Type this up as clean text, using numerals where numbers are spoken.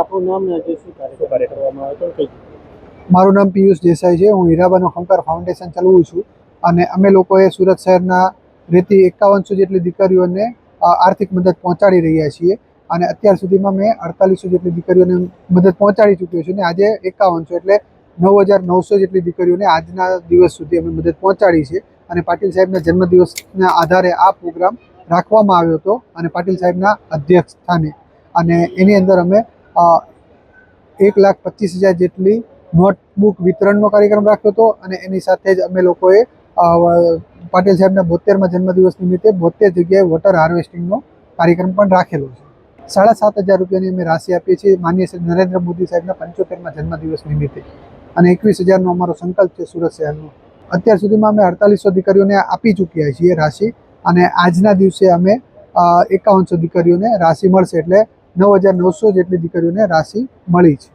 આપણું નામ ને જે શું કાર્ય કરવામાં આવે તો કઈ? મારું નામ પિયુષ દેસાઈ છે. હું હીરાબાનો ખંકાર ફાઉન્ડેશન ચલાવું છું અને અમે લોકોએ સુરત શહેરના રહેતી 5100 જેટલી દીકરીઓને આર્થિક મદદ પહોંચાડી રહ્યા છીએ અને અત્યાર સુધીમાં મેં 4800 જેટલી દીકરીઓને મદદ પહોંચાડી ચૂક્યો છું અને આજે 5100 એટલે 9900 જેટલી દીકરીઓને આજના દિવસ સુધી અમે મદદ પહોંચાડી છે. અને પાટીલ સાહેબના જન્મદિવસના આધારે આ પ્રોગ્રામ રાખવામાં આવ્યો હતો અને પાટીલ સાહેબના અધ્યક્ષ સ્થાને, અને એની અંદર અમે 1,25,000 જેટલી નોટબુક વિતરણનો કાર્યક્રમ રાખ્યો હતો અને એની સાથે જ અમે લોકોએ પાટીલ સાહેબના 72મા જન્મદિવસ નિમિત્તે 72 જગ્યાએ વોટર હાર્વેસ્ટિંગનો કાર્યક્રમ પણ રાખેલો છે. 7,500 રૂપિયાની અમે રાશિ આપીએ છીએ માનનીય શ્રી નરેન્દ્ર મોદી સાહેબના 75મા જન્મદિવસ નિમિત્તે, અને 21,000નો અમારો સંકલ્પ છે સુરત શહેરનો. અત્યાર સુધીમાં અમે 4800 દીકરીઓને આપી ચૂક્યા છીએ રાશિ, અને આજના દિવસે અમે 5100 દીકરીઓને રાશિ મળશે, એટલે 9,900 જેટલી દીકરીઓને રાશિ મળી છે.